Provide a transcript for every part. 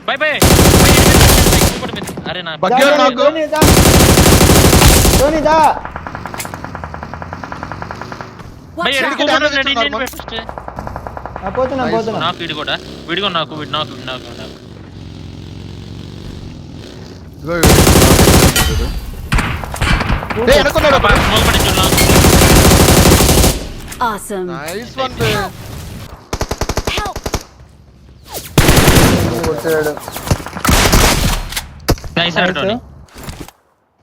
By by అరే నా నాకు వీడి కూడా వీడిగో నాకు Awesome. Nice one, Help.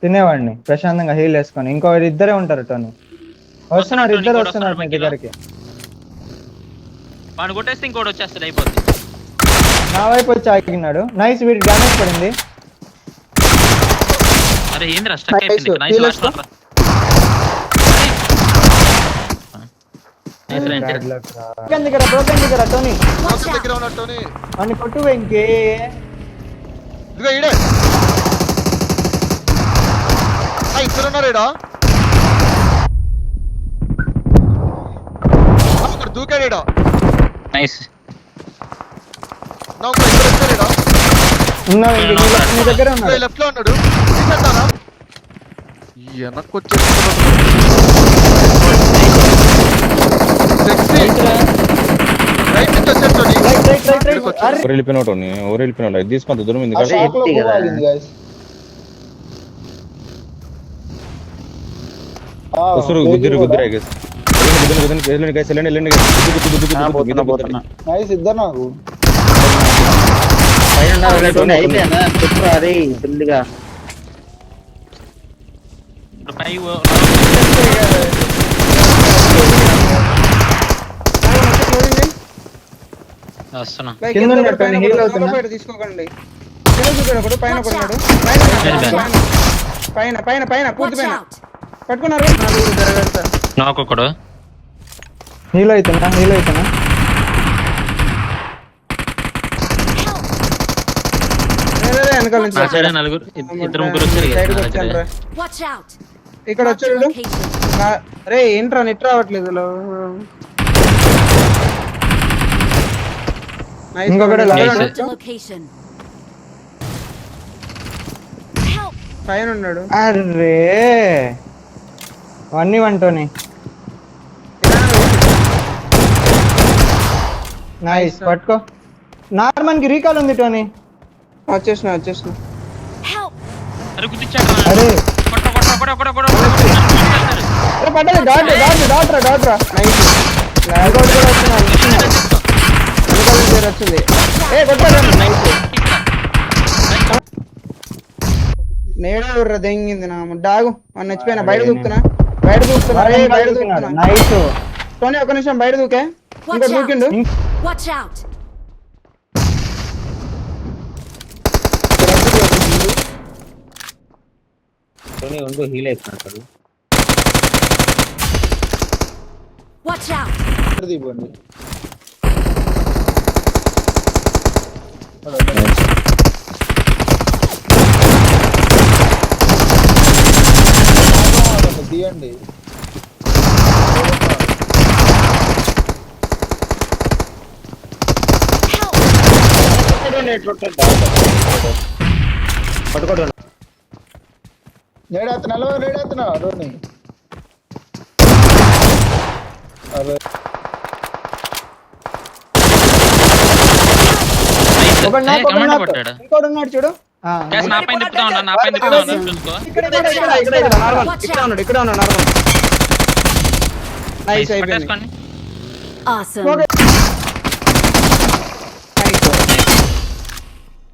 తినేవాడిని ప్రశాంతంగా హీల్ వేసుకొని ఇంకో ఇద్దరే ఉంటారు టోని వస్తున్నారు ఇద్దరు వస్తున్నారు మీ దగ్గరికి వాడు కొట్టేస్తే ఇంకోటి వచ్చేస్తాడు అయిపోతుంది నా వైపు వచ్చి ఆగినాడు నైస్ వీడి డ్యామేజ్ పడింది అరే ఏంద్రా స్టక్ అయిపోయింది నైస్ లాస్ట్ టోని దగ్గర ఉన్నాడు టోనీ. అని కొట్టు వెంకీ ఇదిగో ఈడే ఇద్దరు ఉన్నారు ఈడ అక్కడ దూకాడు ఈడ నైస్ నాకు ఇద్దరు వచ్చారు ఈడ ఉన్నావు నీ దగ్గర ఉన్నాడు లెఫ్ట్ లో ఉన్నాడు తీసేద్దానా వెనక్కి వచ్చేసి రైట్ నుంచి వచ్చాడు టోనీ. వెళ్ళిపోయినాడు ఇది తీసుకుంత దూరం ఉంది గుద్దిరు నైస్ ఇద్దరు నాకు తీసుకోకండి పైన కొన్నాడు పైన పైన పైన పూర్తి పైన పట్టుకున్నారు నాకొకడు హీల్ అవుతున్నా వెనకాల నుంచి నలుగురు ఇద్దరు ముగ్గురు వచ్చారు Watch out. ఇక్కడ వచ్చాడు రే ఏంట్రా నెట్ రావట్లేదు ఇంకొకటి Marked a location. Help. పైన ఉన్నాడు అరే వన్ టోని నైస్ పట్టుకో నార్మల్ కి రీకాల్ ఉంది టోని వచ్చేసిన Help. అరే గుద్దిచ్చాడు అరే పడ్డది డాట్రా నైస్ వచ్చింది ఏ కొట్టాడు నైస్ నేడా దెంగింది నా డాగు అని నచ్చిపోయినా బయట దూకుతున్నా నైస్ టోనీ ఒక నిమిషం బయట దూకే ఇంకోటి దూకిండు Watch out. Watch out. తీయండి నేడెత్తున్నా రోని ఇంకోటి ఉన్నాడు చూడు ఇక్కడ ఉన్నాడు నార్మల్ నైస్ అయిపోయింది Awesome.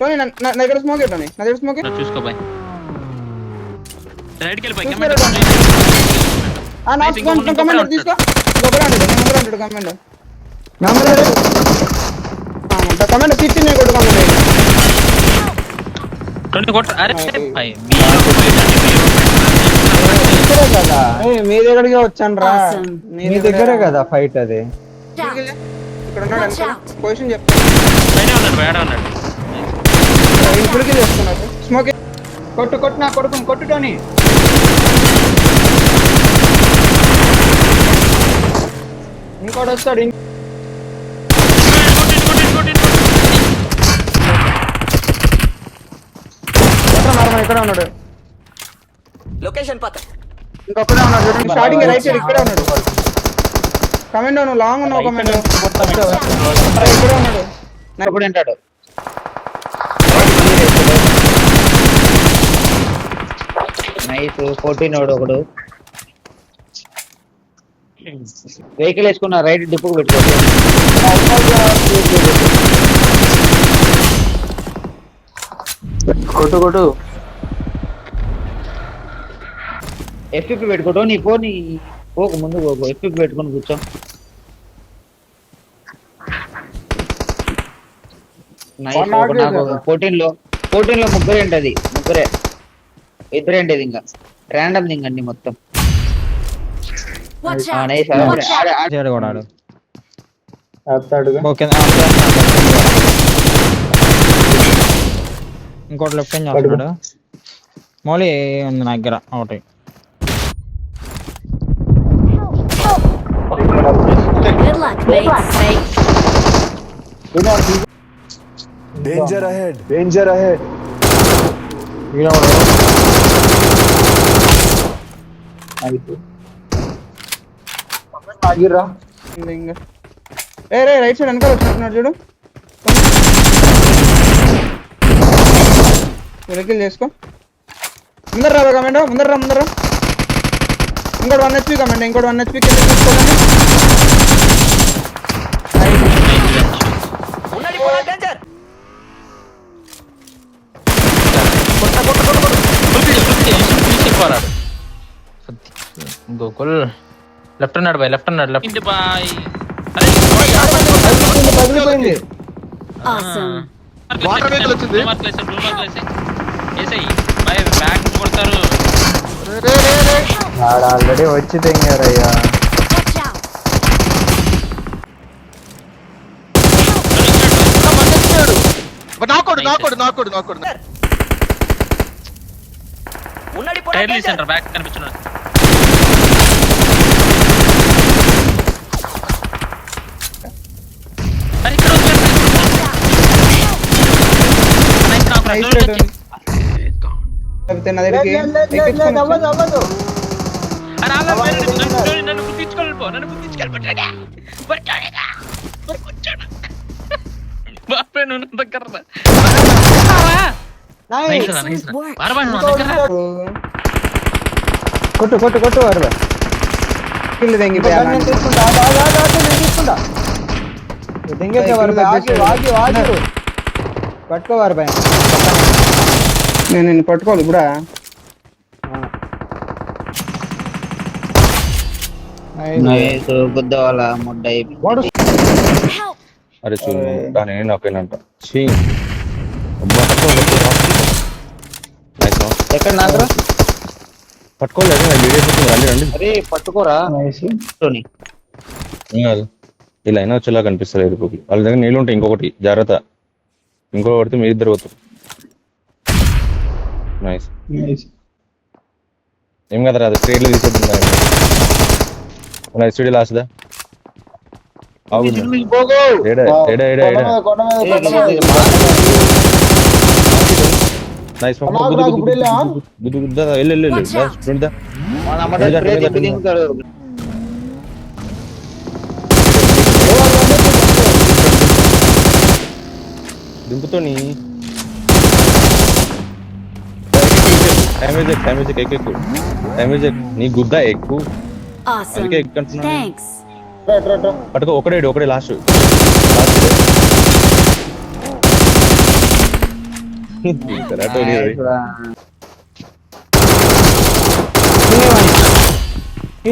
టోనీ నా దగ్గర స్మోక్ టోనీ నా దగ్గర స్మోక్ చూసుకో బాయ్ రైట్ కి వెళ్ళిపోయి కమాండర్ తీసుకో కమాండర్ తీర్చింది కొట్టు మీ దగ్గరగా వచ్చాను రా మీ దగ్గరే కదా ఫైట్ అది ఇక్కడ ఉన్నాడు పొజిషన్ చెప్తాను ఇప్పటికీ చేస్తున్నారు స్మోక్ కొట్టు నా కొడుకు కొట్టు టోనీ ఇంకోటి వస్తాడు ఇక్కడ ఉన్నాడు. లొకేషన్ పక్క ఇంకొక్కడే ఉన్నాడు చూడండి. స్టార్టింగ్ రైట్ సైడ్ ఇక్కడే ఉన్నాడు. కమెంట్ నువ్వు లాంగ్ ఉన్నావు కమెంట్. ఇక్కడే ఉన్నాడు. ఎప్పుడు వింటాడు నైస్ 14 వాడు ఒకడు వెహికల్ వేసుకున్న రైట్ డిప్పుకు పెట్టుకోవచ్చు కొట్టు ఎఫ్పి పెట్టుకోవటం నీ పోనీ పోకు ముందు పోకు ఎఫ్పి పెట్టుకొని కూర్చో నైస్ 14 లో ముగ్గురే ఉంటది ముగ్గురే ఇద్దరే ఉండేది ఇంకా ర్యాండమ్ దింగండి మొత్తం Watch ఆ, out! Nice Watch out! చేయడు కూడా ఆడు. ఆపుతాడుగా. ఓకే ఇంకోటి లెఫ్ట్ ఏం చేస్తున్నాడు మౌలి ఉంది నా దగ్గర ఒకటి Good luck, mates. Danger ahead. వీడు ఒకడు. ఆగిర్రా. ఇంకా రే రైట్ సైడ్ వెనకాల వచ్చినట్టున్నాడు చూడు. వెహికల్ చేసుకో. ముందర రా కమెంట్. ముందర రా. ఇంకోటి 1 HP కమెంట్. ఇంకోటి 1 HP కింద తీసుకోండి. ఉన్నది పోరా డేంజర్ గోకుల్ లెఫ్ట్ అన్నాడు బాయ్ లెఫ్ట్ అన్నాడు లెఫ్ట్ బాయ్ పగిలిపోయింది. Awesome. వాటర్ వెహికల్ వచ్చింది. బ్యాగ్ కొడతారు వాడు ఆల్రెడీ వచ్చి తెంగారయ్యా Watch out! నాకోడు ఉన్నది పోరా టైర్ డేంజర్ సెంటర్ బ్యాగ్ కనిపించున్నాడు అరే ఇక్కడ నైస్ రేట్ ఉంది. లేకపోతే నా దగ్గరికి ఎక్కించుకొని వచ్చా. నన్ను గుర్తించుకోలేపో నన్ను గుర్తించుకెళ్ళిపోతాడా బాపే నువ్వు నా దగ్గర రా. నైస్ రా, నైస్ రా. బారబా నువ్వు నా దగ్గర రా. కొట్టు వారు కిల్ తెంగిపోయా. పట్టుకోవారు పైన నేను నిన్ను పట్టుకోవాలి ఇప్పుడా. నైస్ గుద్ద వాళ్ళ ముడ్డ అయిపోయింది Help! అరే చూడు దాని నాకేనంట ఎక్కడ నాకు పట్టుకోలేదు నేను వీడియో చూస్తుంది రండి రండి అరే పట్టుకోరా టోనీ. ఏం కాదు ఇలా అయినా వచ్చేలా కనిపిస్తుంది ఎరుపుకి వాళ్ళ దగ్గర నీళ్ళు ఉంటాయి ఇంకొకటి జాగ్రత్త ఇంకొకటి పడితే మీరు ఇద్దరు పోతారు నైస్ ఏం కదా అది స్ట్రేట్లు తీసేద్దాం స్టూడియో లాస్ట్దా ఏడా ఏడా ఏడా ఏడా నైస్ గుద్దు గుద్దా వెళ్ళు స్టూడెంట్ వాళ్ళ అమ్మ దగ్గర spray తిప్పి దింపుతాడు. దింపుతోని డ్యామేజ్ ఎక్కువ డ్యామేజ్ నీ గుద్ద ఎక్కువ Awesome. అందుకే ఎక్కుంటున్నా Thanks. పట్టుకో ఒకడే లాస్ట్ Nice రా.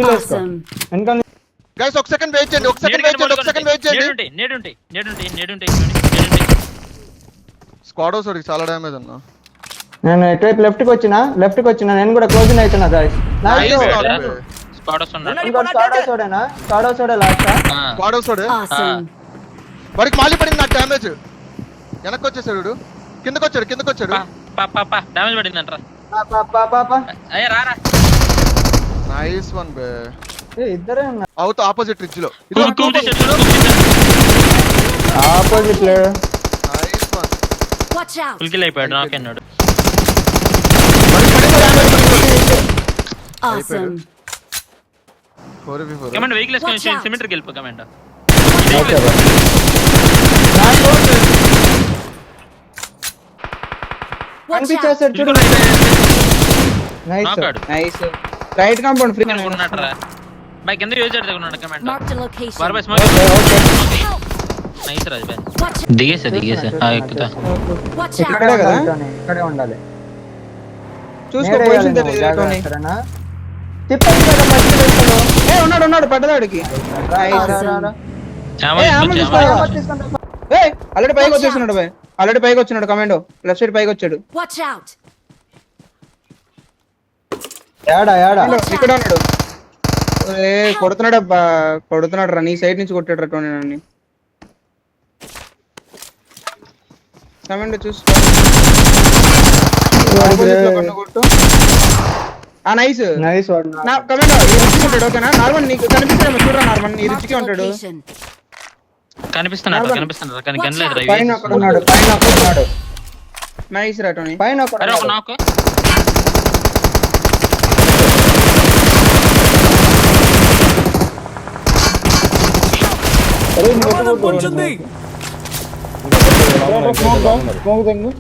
Awesome. గైస్ ఒక సెకండ్ వెయిట్ చేయండి. నేడుంటాయి స్క్వాడ్ హౌస్ చాలా డ్యామేజ్ అన్న. నేను ఎటువైపు లెఫ్ట్ కి వచ్చిన నేను కూడా క్లోజింగ్ అవుతున్నా గాయస్ స్క్వాడ్ హౌస్ Awesome. వాడికి మాలి పడింది నా డ్యామేజ్. వెనక్కి వచ్చేసాడు వీడు. కిందకి వచ్చాడు డామేజ్ పడిందంటరా అయ్యా రారా నైస్ వన్ బే. ఇద్దరే ఉన్నారు అవుట్ ఆపోజిట్ రిడ్జ్ లో opposite nice one. Watch out! ఫుల్కిల్ అయిపోయాడు నాకన్నాడు Awesome. 4v4. Command vehicle Watch వేసుకొని out. సిమెంట్కి వెళ్ళిపో command. Okay bro. Watch out. కనిపించేస్తాడు చూడు. నైస్ నాకాడు నైస్. Right compound free. ఉన్నట్రా బై కింద యూజ్ చేద్దాం ఉన్నాడు కమాండ్. Marked a location. బార్ బై స్మోక్. Help. నైస్ రాజ్ బై. Watch out. దిగేసా ఎక్కుతా. Watch ఇక్కడే out. కదా? ఉండాలి టోనీ, ఇక్కడే ఉండాలి. చూసుకో నేడే పొజిషన్ వేయాలి నువ్వు, తెలియదు జాగ్రత్త, సరేనా? తిప్పండి కదా మధ్యలో వేస్తాను. ఉన్నాడు పడ్డదాడికి. Awesome. ఆల్రెడీ పైకి వచ్చేస్తున్నాడు బాయ్. ఆల్రెడీ పైకి వచ్చినాడు కమాండో. లెఫ్ట్ సైడ్ పైకి వచ్చాడు. Watch out. ఏడా ఇక్కడ ఉన్నాడు. కొడుతున్నాడు రా. నీ సైడ్ నుంచి కొట్టాడు రా టోనీ నన్ను. కమాండో చూసుకో. కొట్టు. నైస్ నైస్ వాడు నా కమాండో ఈ రిచ్కి ఉంటాడు. ఓకేనా నార్మల్ నీకు కనిపిస్తాడు చూడరా. నార్మల్ ఈ Marked రిచ్కి a ఉంటాడు. location. కనిపిస్తున్నాడు కానీ గన్ లేదు రైట్. పైన ఒకడు ఉన్నాడు. నైస్ రా టోనీ. పైన ఒకడు అరే ఒక ఉన్నాడు. నాక్. ప్రమాదం పొంచుంది. ఉన్నారు. స్మోక్